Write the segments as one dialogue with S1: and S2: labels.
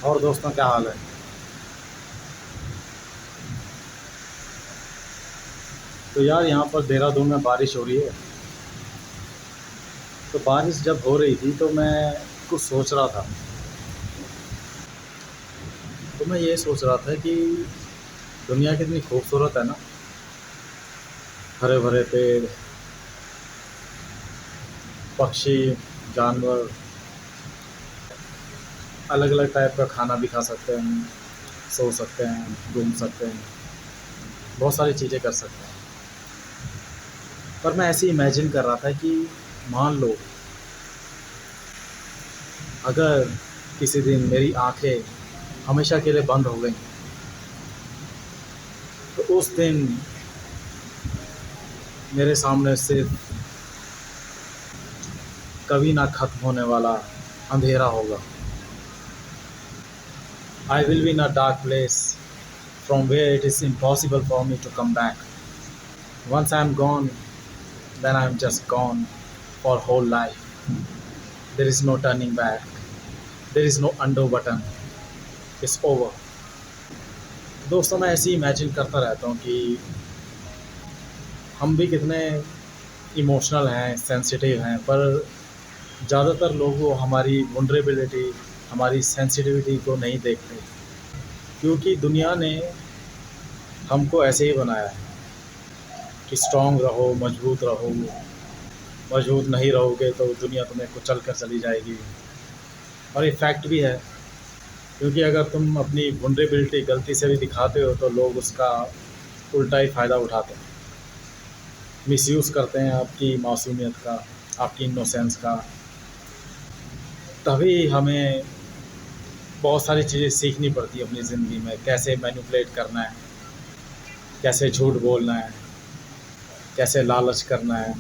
S1: और दोस्तों, क्या हाल है? तो यार, यहाँ पर देहरादून में बारिश हो रही है। तो बारिश जब हो रही थी तो मैं कुछ सोच रहा था। तो मैं ये सोच रहा था कि दुनिया कितनी खूबसूरत है ना। हरे भरे पेड़, पक्षी, जानवर, अलग अलग टाइप का खाना भी खा सकते हैं, सो सकते हैं, घूम सकते हैं, बहुत सारी चीज़ें कर सकते हैं। पर मैं ऐसे इमेजिन कर रहा था कि मान लो अगर किसी दिन मेरी आंखें हमेशा के लिए बंद हो गई, तो उस दिन मेरे सामने सिर्फ कभी ना खत्म होने वाला अंधेरा होगा। I will be in a dark place from where it is impossible for me to come back. Once I'm gone, then I'm just gone for whole life. There is no turning back. There is no undo button. It's over. दोस्तों, मैं ऐसे ही imagine करता रहता हूँ कि हम भी कितने इमोशनल हैं, सेंसिटिव हैं, पर ज़्यादातर लोग वो हमारी वल्नरेबिलिटी, हमारी सेंसिटिविटी को नहीं देखते, क्योंकि दुनिया ने हमको ऐसे ही बनाया है कि स्ट्रांग रहो, मजबूत रहो। मजबूत नहीं रहोगे तो दुनिया तुम्हें कुचल कर चली जाएगी। और ये फैक्ट भी है, क्योंकि अगर तुम अपनी वल्नरेबिलिटी गलती से भी दिखाते हो तो लोग उसका उल्टा ही फ़ायदा उठाते हैं, मिसयूज़ करते हैं आपकी मासूमियत का, आपकी इनोसेंस का। तभी हमें बहुत सारी चीज़ें सीखनी पड़ती है अपनी ज़िंदगी में, कैसे मैनिपुलेट करना है, कैसे झूठ बोलना है, कैसे लालच करना है।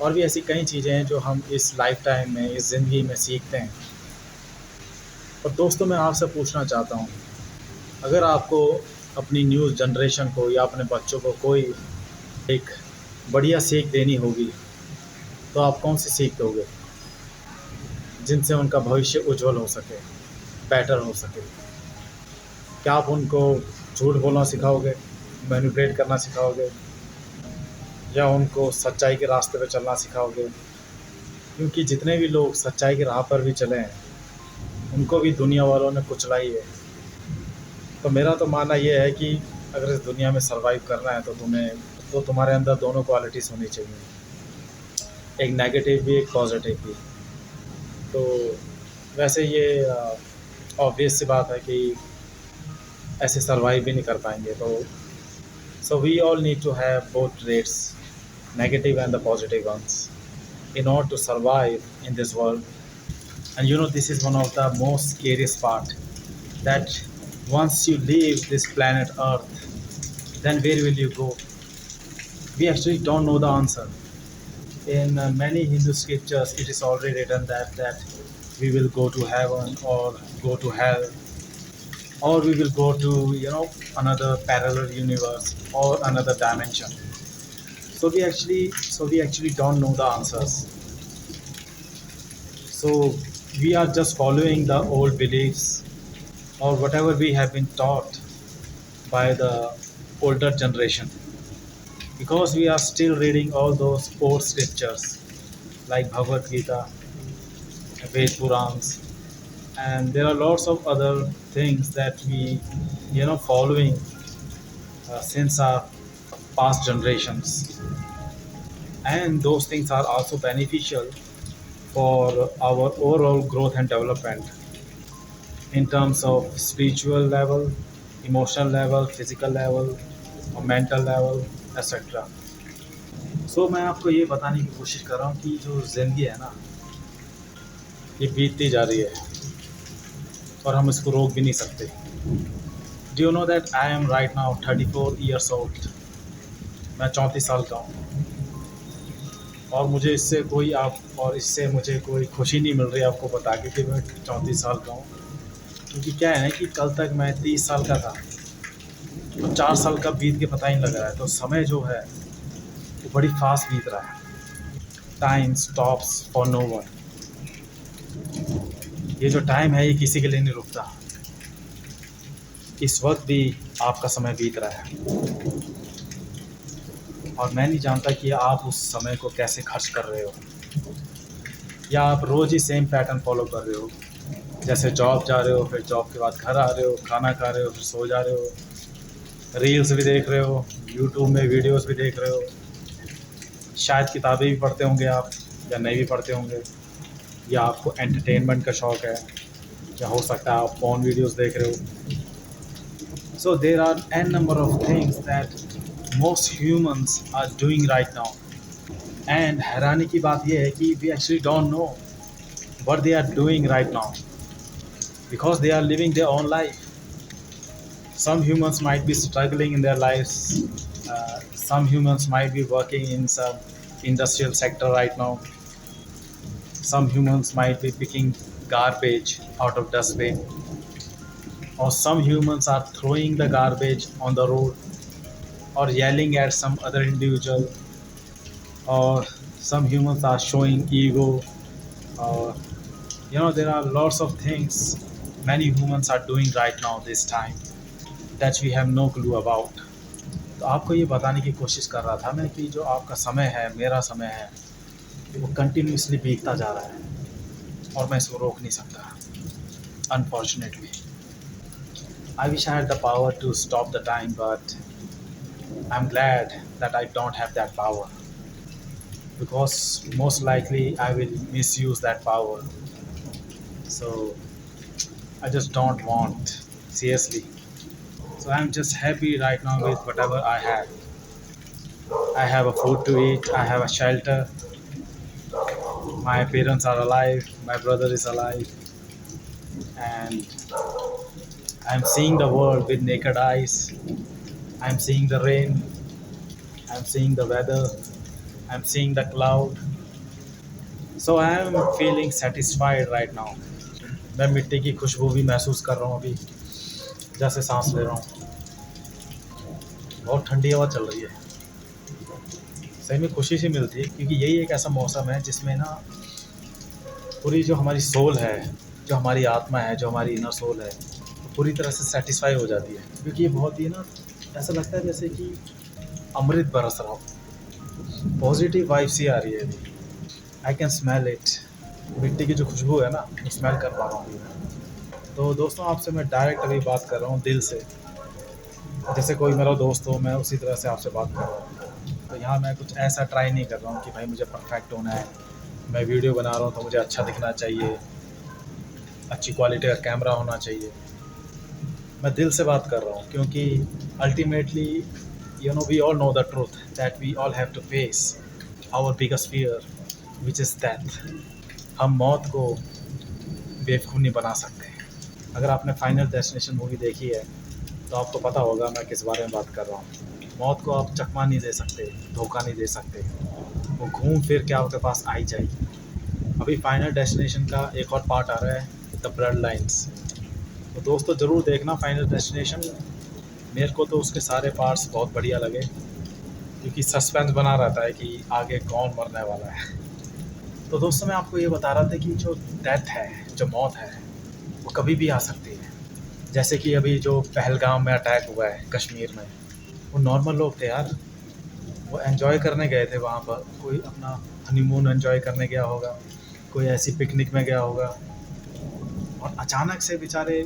S1: और भी ऐसी कई चीज़ें हैं जो हम इस लाइफ टाइम में, इस ज़िंदगी में सीखते हैं। और दोस्तों, मैं आपसे पूछना चाहता हूँ, अगर आपको अपनी न्यू जनरेशन को या अपने बच्चों को कोई एक बढ़िया सीख देनी होगी, तो आप कौन सी सीख दोगे जिनसे उनका भविष्य उज्जवल हो सके, बेटर हो सके? क्या आप उनको झूठ बोलना सिखाओगे, मैनिपुलेट करना सिखाओगे, या उनको सच्चाई के रास्ते पर चलना सिखाओगे? क्योंकि जितने भी लोग सच्चाई की राह पर भी चले हैं, उनको भी दुनिया वालों ने कुचला ही है। तो मेरा तो मानना ये है कि अगर इस दुनिया में सर्वाइव करना है तो तुम्हारे अंदर दोनों क्वालिटीज़ होनी चाहिए, एक नेगेटिव भी, एक पॉजिटिव भी। तो वैसे ये ऑब्वियस सी बात है कि ऐसे सर्वाइव भी नहीं कर पाएंगे। तो so we all need to have both trades, negative and the positive ones, in order to survive in this world. And this is one of the most scariest part, that once you leave this planet Earth, then where will you go? We actually don't know the answer. In many Hindu scriptures, it is already written that we will go to heaven or go to hell, or we will go to another parallel universe or another dimension. So we actually don't know the answers. So we are just following the old beliefs or whatever we have been taught by the older generation, because we are still reading all those old scriptures like Bhagavad Gita, Ved Purans, and there are lots of other things that we following since our past generations, and those things are also beneficial for our overall growth and development in terms of spiritual level, emotional level, physical level, or mental level, etc. सो मैं आपको ये बताने की कोशिश कर रहा हूँ कि जो ज़िंदगी है ना, ये बीतती जा रही है और हम इसको रोक भी नहीं सकते। Do you know that I am right now 34 years old. मैं 34 साल का हूँ, और इससे मुझे कोई खुशी नहीं मिल रही आपको बता के कि मैं 34 साल का हूँ। क्योंकि क्या है ना कि कल तक मैं 30 साल का था, तो 4 साल का बीत के पता ही नहीं लग रहा है। तो समय जो है वो बड़ी फास्ट बीत रहा है। Time stops for no one. ये जो टाइम है ये किसी के लिए नहीं रुकता। इस वक्त भी आपका समय बीत रहा है और मैं नहीं जानता कि आप उस समय को कैसे खर्च कर रहे हो, या आप रोज़ ही सेम पैटर्न फॉलो कर रहे हो। जैसे जॉब जा रहे हो, फिर जॉब के बाद घर आ रहे हो, खाना खा रहे हो, फिर सो जा रहे हो, रील्स भी देख रहे हो, यूट्यूब में वीडियोस भी देख रहे हो, शायद किताबें भी पढ़ते होंगे आप, या नहीं भी पढ़ते होंगे, या आपको एंटरटेनमेंट का शौक़ है, या हो सकता है आप फोन वीडियोस देख रहे हो। So there are an number of things that most humans are doing right now, and हैरानी की बात यह है कि we actually don't know what they are doing right now because they are living their own life. Some humans might be struggling in their lives. Some humans might be working in some industrial sector right now. Some humans might be picking garbage out of dustbin, or some humans are throwing the garbage on the road, or yelling at some other individual, or some humans are showing ego, or there are lots of things many humans are doing right now this time that we have no clue about. तो आपको ये बताने की कोशिश कर रहा था मैं कि जो आपका समय है, मेरा समय है, वो कंटिन्यूसली बीतता जा रहा है और मैं इसको रोक नहीं सकता, unfortunately. I wish I had the power to stop the time, but I am glad that I don't have that power, because most likely I will misuse that power. So I just don't want, seriously. So I'm just happy right now with whatever I have. I have a food to eat, I have a shelter, my parents are alive, my brother is alive, and I'm seeing the world with naked eyes. I'm seeing the rain, I'm seeing the weather, I'm seeing the cloud. So I am feeling satisfied right now. मैं मिट्टी की खुशबू भी महसूस कर रहा हूँ अभी, जैसे सांस ले रहा हूँ. बहुत ठंडी हवा चल रही है, सही में खुशी सी मिलती है, क्योंकि यही एक ऐसा मौसम है जिसमें ना पूरी जो हमारी सोल है, जो हमारी आत्मा है, जो हमारी इनर सोल है, वो पूरी तरह से सेटिस्फाई हो जाती है. क्योंकि ये बहुत ही ना ऐसा लगता है जैसे कि अमृत बरस रहा हो, पॉजिटिव वाइब्स ही आ रही है अभी. I can smell it. मिट्टी की जो खुशबू है ना, वो स्मेल कर पा रहा हूँ. तो दोस्तों, आपसे मैं डायरेक्ट अभी बात कर रहा हूँ दिल से, जैसे कोई मेरा दोस्त हो, मैं उसी तरह से आपसे बात कर रहा हूँ. तो यहाँ मैं कुछ ऐसा ट्राई नहीं कर रहा हूँ कि भाई मुझे परफेक्ट होना है, मैं वीडियो बना रहा हूँ तो मुझे अच्छा दिखना चाहिए, अच्छी क्वालिटी का कैमरा होना चाहिए. मैं दिल से बात कर रहा हूँ, क्योंकि ultimately we all know the truth that we all have to face our biggest fear, which is death. हम मौत को बेवकूफ़ नहीं बना सकते. अगर आपने फाइनल डेस्टिनेशन मूवी देखी है तो आपको पता होगा मैं किस बारे में बात कर रहा हूँ. मौत को आप चकमा नहीं दे सकते, धोखा नहीं दे सकते, वो घूम फिर के आपके पास आई जाएगी. अभी फाइनल डेस्टिनेशन का एक और पार्ट आ रहा है, द ब्लड लाइन्स. तो दोस्तों ज़रूर देखना फाइनल डेस्टिनेशन. मेरे को तो उसके सारे पार्ट्स बहुत बढ़िया लगे, क्योंकि सस्पेंस बना रहता है कि आगे कौन मरने वाला है. तो दोस्तों, मैं आपको ये बता रहा था कि जो डेथ है, जो मौत है, वो कभी भी आ सकती है. जैसे कि अभी जो पहलगाम में अटैक हुआ है कश्मीर में, वो नॉर्मल लोग थे यार, वो एंजॉय करने गए थे वहाँ पर. कोई अपना हनीमून एंजॉय करने गया होगा, कोई ऐसी पिकनिक में गया होगा, और अचानक से बेचारे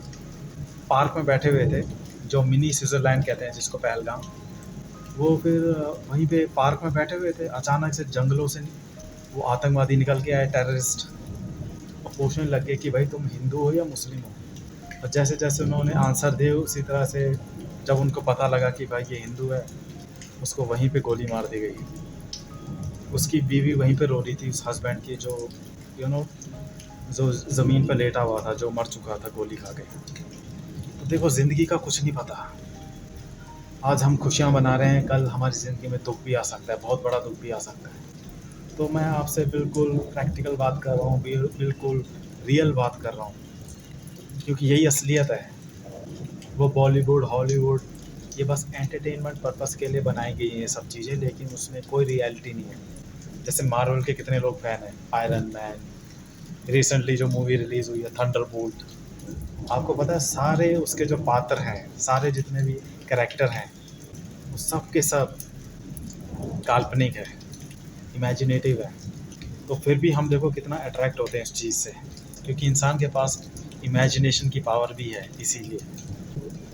S1: पार्क में बैठे हुए थे, जो मिनी स्विट्ज़रलैंड कहते हैं जिसको पहलगाम. वो फिर वहीं पे पार्क में बैठे हुए थे, अचानक से जंगलों से वो आतंकवादी निकल के आए, टेररिस्ट, और पूछने लग गए कि भाई तुम हिंदू हो या मुस्लिम हो. और जैसे जैसे उन्होंने आंसर दिए, उसी तरह से जब उनको पता लगा कि भाई ये हिंदू है, उसको वहीं पे गोली मार दी गई. उसकी बीवी वहीं पे रो रही थी, उस हस्बैंड की, जो जो ज़मीन पर लेटा हुआ था, जो मर चुका था गोली खा के. तो देखो, ज़िंदगी का कुछ नहीं पता. आज हम खुशियाँ मना रहे हैं, कल हमारी ज़िंदगी में दुख भी आ सकता है, बहुत बड़ा दुख भी आ सकता है. तो मैं आपसे बिल्कुल प्रैक्टिकल बात कर रहा हूँ, बिल्कुल रियल बात कर रहा हूँ, क्योंकि यही असलियत है. वो बॉलीवुड, हॉलीवुड, ये बस एंटरटेनमेंट पर्पस के लिए बनाई गई हैं ये सब चीज़ें, लेकिन उसमें कोई रियलिटी नहीं है. जैसे मार्वल के कितने लोग फ़ैन हैं, आयरन मैन, रिसेंटली जो मूवी रिलीज़ हुई है थंडरबोल्ट, आपको पता है सारे उसके जो पात्र हैं, सारे जितने भी कैरेक्टर हैं, वो सब के सब काल्पनिक है, इमेजिनेटिव है। तो फिर भी हम देखो कितना अट्रैक्ट होते हैं इस चीज़ से, क्योंकि इंसान के पास इमेजिनेशन की पावर भी है इसीलिए।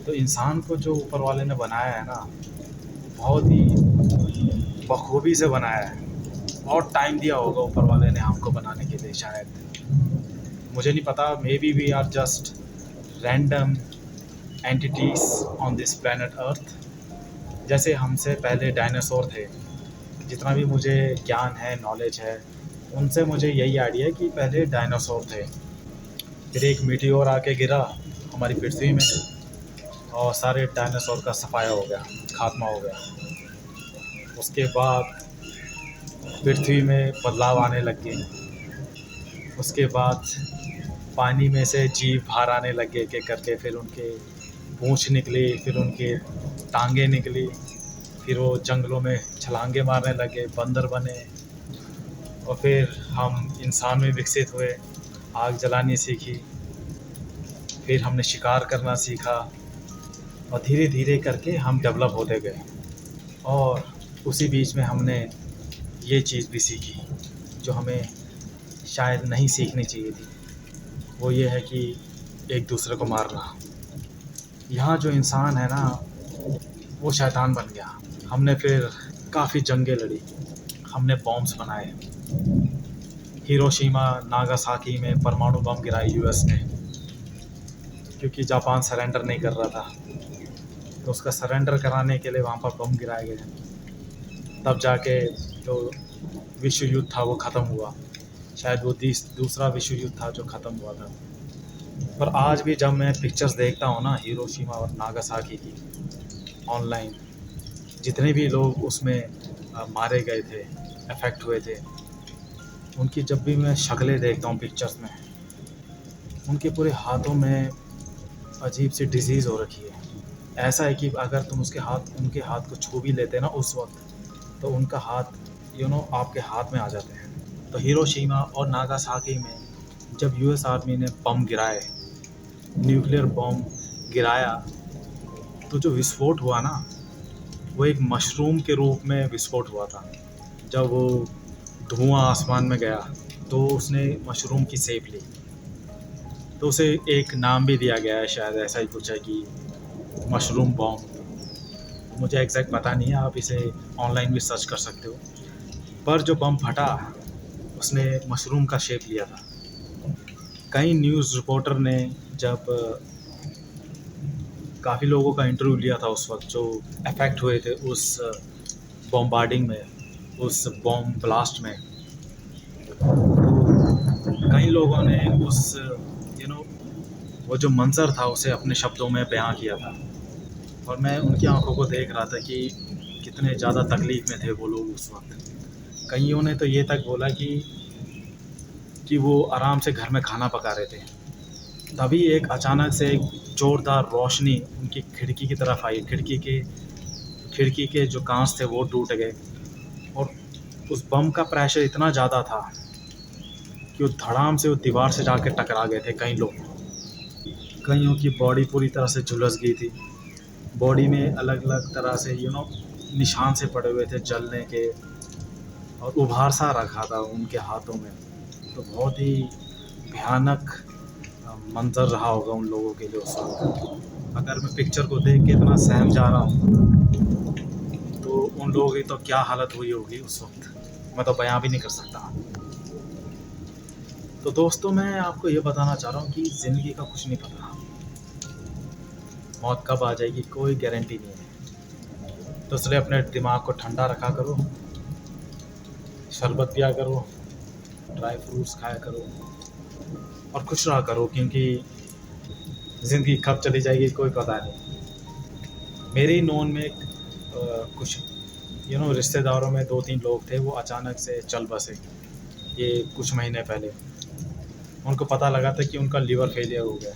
S1: तो इंसान को जो ऊपर वाले ने बनाया है ना, बहुत ही बखूबी से बनाया है। बहुत टाइम दिया होगा ऊपर वाले ने हमको बनाने के लिए शायद, मुझे नहीं पता। Maybe we are just random entities on this planet Earth. जैसे हमसे पहले डायनासोर थे, जितना भी मुझे ज्ञान है, नॉलेज है, उनसे मुझे यही आइडिया है कि पहले डायनासोर थे, फिर एक मीटियोर आके गिरा हमारी पृथ्वी में और सारे डायनासोर का सफाया हो गया, खात्मा हो गया। उसके बाद पृथ्वी में बदलाव आने लग गए। उसके बाद पानी में से जीव बाहर आने लगे एक एक करके, फिर उनके पूँछ निकली, फिर उनके टांगें निकली, फिर वो जंगलों में छलांगे मारने लगे, बंदर बने, और फिर हम इंसान में विकसित हुए, आग जलानी सीखी, फिर हमने शिकार करना सीखा, और धीरे धीरे करके हम डेवलप होते गए। और उसी बीच में हमने ये चीज़ भी सीखी जो हमें शायद नहीं सीखनी चाहिए थी, वो ये है कि एक दूसरे को मारना। यहाँ जो इंसान है ना, वो शैतान बन गया। हमने फिर काफ़ी जंगें लड़ी, हमने बॉम्ब्स बनाए, हिरोशिमा नागासाकी में परमाणु बम गिराए यूएस ने, क्योंकि जापान सरेंडर नहीं कर रहा था, तो उसका सरेंडर कराने के लिए वहाँ पर बम गिराए गए। तब जाके जो विश्व युद्ध था वो ख़त्म हुआ। शायद वो दूसरा विश्व युद्ध था जो ख़त्म हुआ था। पर आज भी जब मैं पिक्चर्स देखता हूँ ना हिरोशिमा और नागासाकी की ऑनलाइन, जितने भी लोग उसमें मारे गए थे, अफेक्ट हुए थे, उनकी जब भी मैं शक्लें देखता हूँ पिक्चर्स में, उनके पूरे हाथों में अजीब सी डिजीज़ हो रखी है। ऐसा है कि अगर तुम उनके हाथ को छू भी लेते ना उस वक्त, तो उनका हाथ आपके हाथ में आ जाते हैं। तो हिरोशिमा और नागासाकी में जब यूएस आर्मी ने बम गिराए, न्यूक्लियर बम गिराया, तो जो विस्फोट हुआ ना, वो एक मशरूम के रूप में विस्फोट हुआ था। जब वो धुआं आसमान में गया तो उसने मशरूम की शेप ली, तो उसे एक नाम भी दिया गया है, शायद ऐसा ही कुछ है कि मशरूम बॉम्ब। मुझे एग्जैक्ट पता नहीं है, आप इसे ऑनलाइन भी सर्च कर सकते हो। पर जो बम फटा उसने मशरूम का शेप लिया था। कई न्यूज़ रिपोर्टर ने जब काफ़ी लोगों का इंटरव्यू लिया था उस वक्त, जो अफेक्ट हुए थे उस बॉम्बार्डिंग में, उस बॉम्ब ब्लास्ट में, तो कई लोगों ने उस वो जो मंज़र था उसे अपने शब्दों में बयां किया था। और मैं उनकी आंखों को देख रहा था कि कितने ज़्यादा तकलीफ़ में थे वो लोग उस वक्त। कईयों ने तो ये तक बोला कि वो आराम से घर में खाना पका रहे थे, तभी एक अचानक से एक ज़ोरदार रोशनी उनकी खिड़की की तरफ आई। खिड़की के जो कांच थे वो टूट गए, और उस बम का प्रेशर इतना ज़्यादा था कि वो धड़ाम से वो दीवार से जाके टकरा गए थे कई लोग। कईयों की बॉडी पूरी तरह से झुलस गई थी, बॉडी में अलग अलग तरह से निशान से पड़े हुए थे जलने के, और उभार सा रखा था उनके हाथों में। तो बहुत ही भयानक मंजर रहा होगा उन लोगों के लिए उस वक्त। अगर मैं पिक्चर को देख के इतना सहम जा रहा हूँ, तो उन लोगों की तो क्या हालत हुई होगी उस वक्त, मैं तो बयां भी नहीं कर सकता। तो दोस्तों, मैं आपको ये बताना चाह रहा हूँ कि ज़िंदगी का कुछ नहीं पता, मौत कब आ जाएगी कोई गारंटी नहीं है। तो इसलिए अपने दिमाग को ठंडा रखा करो, शरबत पिया करो, ड्राई फ्रूट्स खाया करो, और खुश रहा करो, क्योंकि ज़िंदगी कब चली जाएगी कोई पता नहीं। मेरे ही नोन में कुछ रिश्तेदारों में 2-3 लोग थे, वो अचानक से चल बसे ये कुछ महीने पहले। उनको पता लगा था कि उनका लीवर फेलियर हो गया,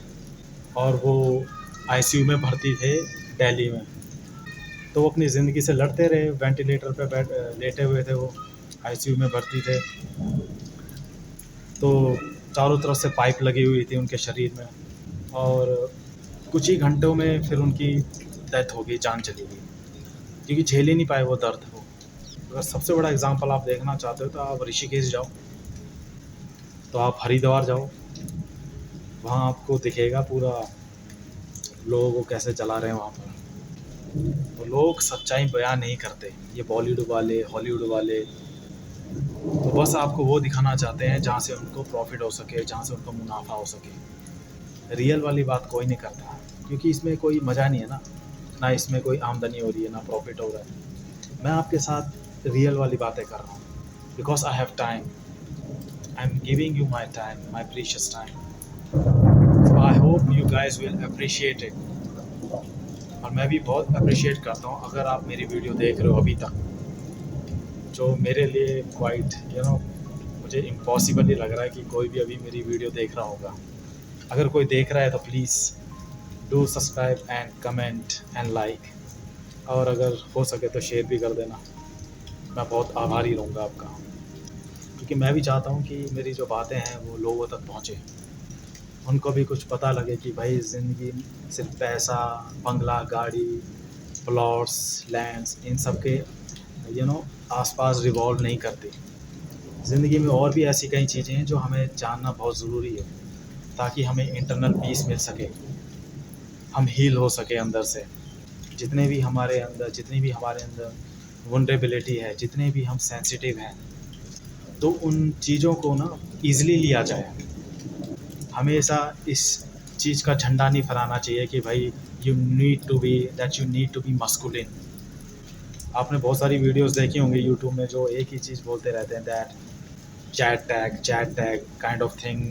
S1: और वो आईसीयू में भर्ती थे दिल्ली में। तो वो अपनी ज़िंदगी से लड़ते रहे, वेंटिलेटर पे लेटे हुए थे, वो आईसीयू में भर्ती थे। तो चारों तरफ से पाइप लगी हुई थी उनके शरीर में, और कुछ ही घंटों में फिर उनकी डेथ हो गई, जान चली गई, क्योंकि झेल ही नहीं पाए वो दर्द को। अगर सबसे बड़ा एग्जांपल आप देखना चाहते हो तो आप ऋषिकेश जाओ, तो आप हरिद्वार जाओ, वहाँ आपको दिखेगा पूरा लोगों को कैसे जला रहे हैं वहाँ पर। तो लोग सच्चाई बयान नहीं करते, ये बॉलीवुड वाले, हॉलीवुड वाले, तो बस आपको वो दिखाना चाहते हैं जहाँ से उनको प्रॉफिट हो सके, जहाँ से उनको मुनाफा हो सके। रियल वाली बात कोई नहीं करता, क्योंकि इसमें कोई मज़ा नहीं है ना इसमें कोई आमदनी हो रही है, ना प्रॉफिट हो रहा है। मैं आपके साथ रियल वाली बातें कर रहा हूँ, because I have time, I am giving you my time, my precious time. So I hope you guys will appreciate it। और मैं भी बहुत अप्रिशिएट करता हूँ अगर आप मेरी वीडियो देख रहे हो अभी तक, जो मेरे लिए क्वाइट मुझे इम्पॉसिबल ही लग रहा है कि कोई भी अभी मेरी वीडियो देख रहा होगा। अगर कोई देख रहा है तो please do subscribe and comment and like, और अगर हो सके तो शेयर भी कर देना। मैं बहुत आभारी रहूँगा आपका, क्योंकि मैं भी चाहता हूँ कि मेरी जो बातें हैं वो लोगों तक पहुँचे, उनको भी कुछ पता लगे कि भाई ज़िंदगी सिर्फ पैसा, बंगला, गाड़ी, प्लॉट्स, लैंड्स, इन सब के आसपास रिवॉल्व नहीं करती। ज़िंदगी में और भी ऐसी कई चीज़ें हैं जो हमें जानना बहुत ज़रूरी है, ताकि हमें इंटरनल पीस मिल सके, हम हील हो सके अंदर से। जितनी भी हमारे अंदर वल्नरेबिलिटी है, जितने भी हम सेंसिटिव हैं, तो उन चीज़ों को ना ईज़िली लिया जाए। हमेशा इस चीज़ का झंडा नहीं फहराना चाहिए कि भाई you need to be masculine. आपने बहुत सारी वीडियोस देखी होंगी यूट्यूब में जो एक ही चीज़ बोलते रहते हैं, that chat tag kind of thing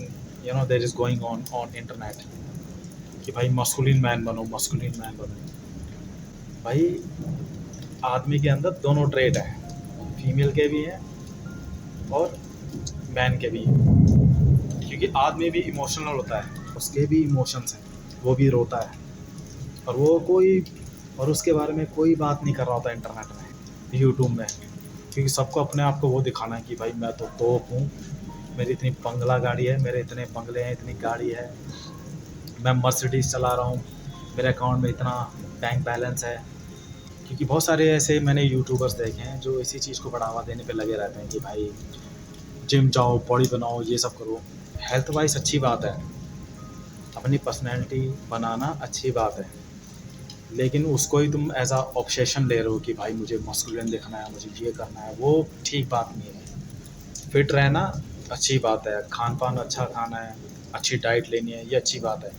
S1: there is going on internet, कि भाई मस्कुलिन मैन बनो। भाई आदमी के अंदर दोनों ट्रेट हैं, फीमेल के भी हैं और मैन के भी हैं, क्योंकि आदमी भी इमोशनल होता है, उसके भी इमोशंस हैं, वो भी रोता है, और उसके बारे में कोई बात नहीं कर रहा होता इंटरनेट में, यूट्यूब में, क्योंकि सबको अपने आप को वो दिखाना है कि भाई मैं तो तोप हूँ, मेरी इतनी बंगला गाड़ी है, मेरे इतने बंगले हैं, इतनी गाड़ी है, मैं मर्सिडीज़ चला रहा हूँ, मेरे अकाउंट में इतना बैंक बैलेंस है। क्योंकि बहुत सारे ऐसे मैंने यूट्यूबर्स देखे हैं जो इसी चीज़ को बढ़ावा देने पे लगे रहते हैं कि भाई जिम जाओ, बॉडी बनाओ, ये सब करो। हेल्थ वाइज अच्छी बात है, अपनी पर्सनैलिटी बनाना अच्छी बात है, लेकिन उसको ही तुम एज आ ऑब्सेशन ले रहे हो कि भाई मुझे मस्कुलिन दिखना है, मुझे ये करना है, वो ठीक बात नहीं है। फिट रहना अच्छी बात है, खान पान अच्छा खाना है, अच्छी डाइट लेनी है, ये अच्छी बात है,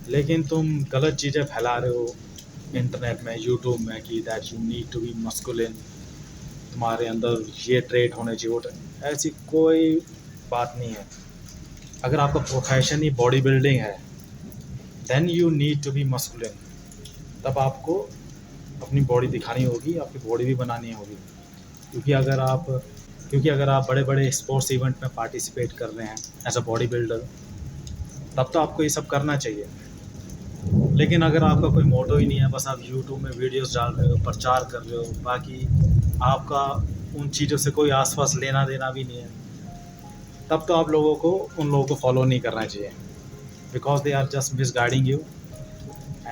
S1: लेकिन तुम गलत चीज़ें फैला रहे हो इंटरनेट में, यूट्यूब में, कि that you need to be masculine, तुम्हारे अंदर ये ट्रेट होने चाहिए, ऐसी कोई बात नहीं है। अगर आपका प्रोफेशन ही बॉडी बिल्डिंग है, then you need to be masculine, तब आपको अपनी बॉडी दिखानी होगी, आपकी बॉडी भी बनानी होगी। क्योंकि अगर आप बड़े बड़े स्पोर्ट्स इवेंट में पार्टिसिपेट कर रहे हैं एज अ बॉडी बिल्डर, तब तो आपको ये सब करना चाहिए। लेकिन अगर आपका कोई मोटो ही नहीं है, बस आप यूट्यूब में वीडियोस डाल रहे हो, प्रचार कर रहे हो, बाकी आपका उन चीज़ों से कोई आसपास लेना देना भी नहीं है, तब तो आप उन लोगों को फॉलो नहीं करना चाहिए, because they are just misguiding you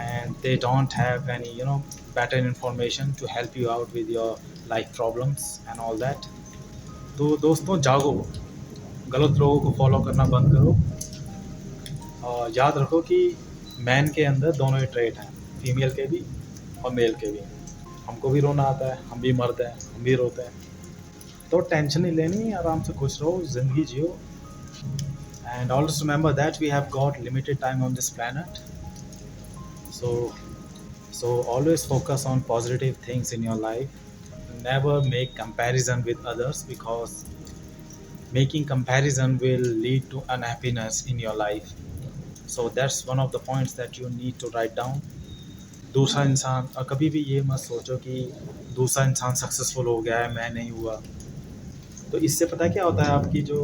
S1: and they don't have any better information to help you out with your life problems and all that। तो दोस्तों जागो, गलत लोगों को फॉलो करना बंद करो, और याद रखो कि मैन के अंदर दोनों ही ट्रेट हैं, फीमेल के भी और मेल के भी। हमको भी रोना आता है, हम भी मरते हैं, हम भी रोते हैं, तो टेंशन नहीं लेनी, आराम से खुश रहो, ज़िंदगी जियो। And also remember that we have got limited time on this planet, so always focus on positive things in your life. Never make comparison with others, because making comparison will lead to unhappiness in your life. So that's one of the points that you need to write down। दूसरा इंसान, और कभी भी ये मत सोचो कि दूसरा इंसान सक्सेसफुल हो गया है, मैं नहीं हुआ। तो इससे पता क्या होता है, आपकी जो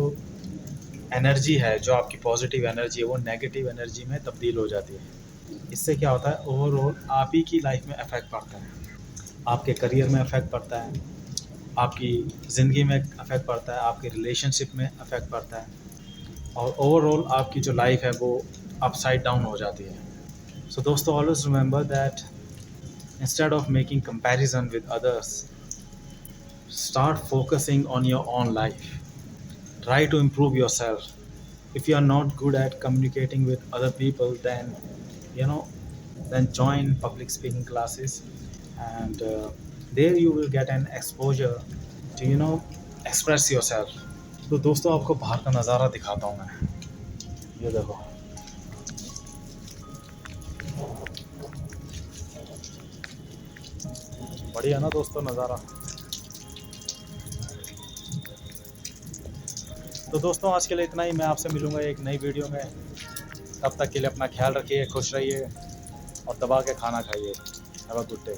S1: एनर्जी है, जो आपकी पॉजिटिव एनर्जी है, वो नेगेटिव एनर्जी में तब्दील हो जाती है। इससे क्या होता है, ओवरऑल आप ही की लाइफ में इफ़ेक्ट पड़ता है, आपके करियर में इफ़ेक्ट पड़ता है, आपकी ज़िंदगी में इफ़ेक्ट पड़ता है, आपके रिलेशनशिप में इफ़ेक्ट पड़ता है। और ओवरऑल आपकी जो लाइफ है वो अपसाइड डाउन हो जाती है। सो दोस्तों, always remember that instead of making comparison with others, start focusing on your own life. Try to improve yourself. If you are not good at communicating with other people, then you know then join public speaking classes, and there you will get an exposure to express yourself. तो दोस्तों, आपको बाहर का नज़ारा दिखाता हूँ मैं। ये देखो, बढ़िया ना दोस्तों नज़ारा। तो दोस्तों, आज के लिए इतना ही। मैं आपसे मिलूँगा एक नई वीडियो में। तब तक के लिए अपना ख्याल रखिए, खुश रहिए और दबा के खाना खाइए। Have a good day.